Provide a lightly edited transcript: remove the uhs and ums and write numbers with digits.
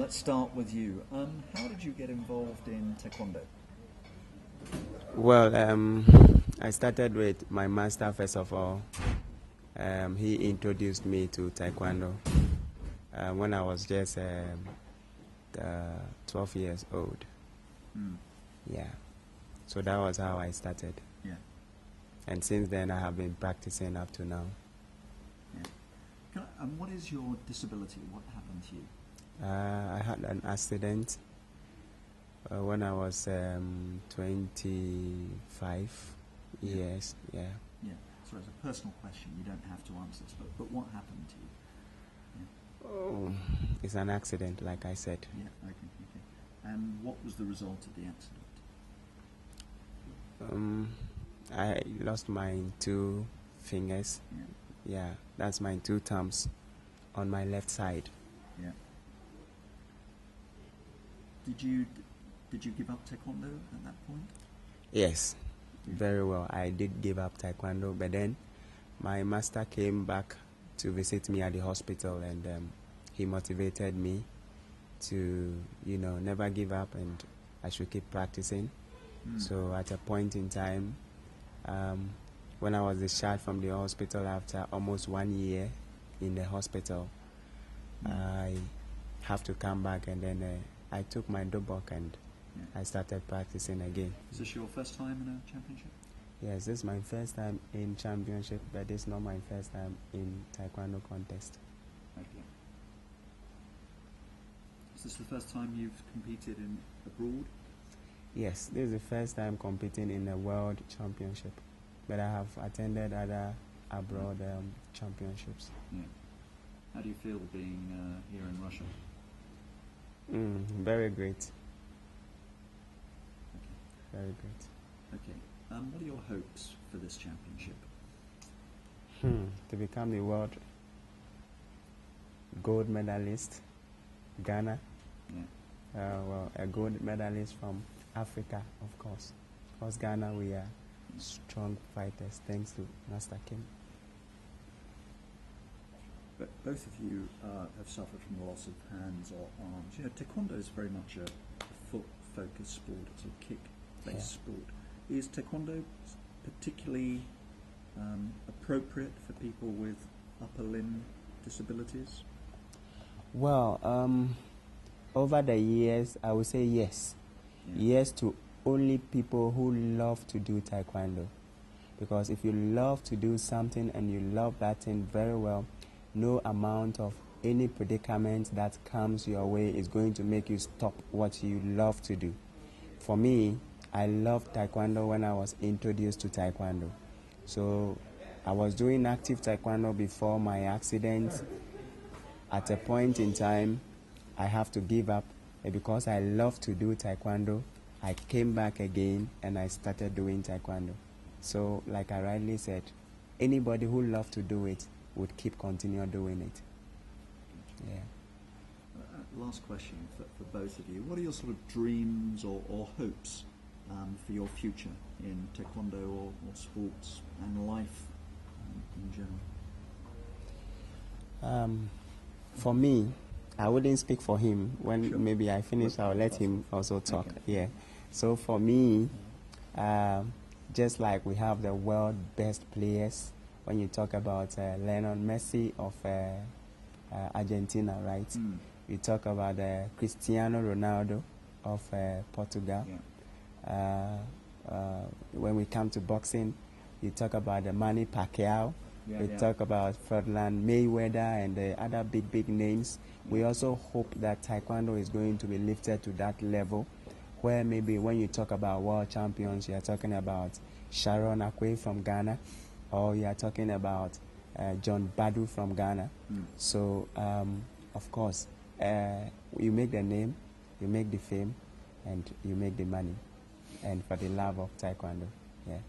let's start with you. How did you get involved in Taekwondo? Well, I started with my master first of all. He introduced me to Taekwondo when I was just 12 years old. Yeah. So that was how I started. Yeah. And since then I have been practicing up to now. Yeah. What is your disability? What happened to you? I had an accident when I was 25 years. Yeah. Yeah. So as a personal question, you don't have to answer this, but what happened to you? Yeah. Oh, it's an accident, like I said. Yeah. Okay. And what was the result of the accident? I lost my 2 fingers. Yeah, that's my 2 thumbs on my left side. Yeah. Did you give up Taekwondo at that point? Yes, very well. I did give up Taekwondo, but then my master came back to visit me at the hospital, and he motivated me to, never give up, and I should keep practicing. So at a point in time, when I was discharged from the hospital after almost 1 year in the hospital, I have to come back, and then I took my dobok and I started practicing again. Is this your first time in a championship? Yes, this is my first time in championship, but this is not my first time in Taekwondo contest. Okay. Is this the first time you've competed in abroad? Yes, this is the first time competing in a world championship, but I have attended other abroad championships. Yeah. How do you feel being here in Russia? Very great. Okay. Very great. Okay. What are your hopes for this championship? To become the world gold medalist, Ghana. Yeah. Well, a gold medalist from Africa, of course. Because Ghana, we are strong fighters, thanks to Master Kim. But both of you have suffered from the loss of hands or arms. Taekwondo is very much a foot-focused sport. It's a kick-based sport. Is Taekwondo particularly appropriate for people with upper limb disabilities? Well, over the years, I would say yes. Yeah. Yes to only people who love to do Taekwondo. Because if you love to do something and you love that thing very well, no amount of any predicament that comes your way is going to make you stop what you love to do. For me, I loved Taekwondo when I was introduced to Taekwondo. So I was doing active Taekwondo before my accident. At a point in time, I have to give up. And because I love to do Taekwondo, I came back again and I started doing Taekwondo. So like I rightly said, anybody who loves to do it would continue doing it. Yeah. Last question for both of you. What are your sort of dreams or hopes for your future in Taekwondo or sports and life in general? For me, I wouldn't speak for him. When maybe I finish, I'll let him also talk. Okay. Yeah. So for me, just like we have the world best players, when you talk about Lionel Messi of Argentina, right? You talk about Cristiano Ronaldo of Portugal. Yeah. When we come to boxing, you talk about the Manny Pacquiao. We talk about Ferdinand Mayweather and the other big names. We also hope that Taekwondo is going to be lifted to that level where maybe when you talk about world champions, you are talking about Sharon AKWEI from Ghana, or you are talking about John Badu from Ghana. So, of course, you make the name, you make the fame, and you make the money, and for the love of Taekwondo. Yeah.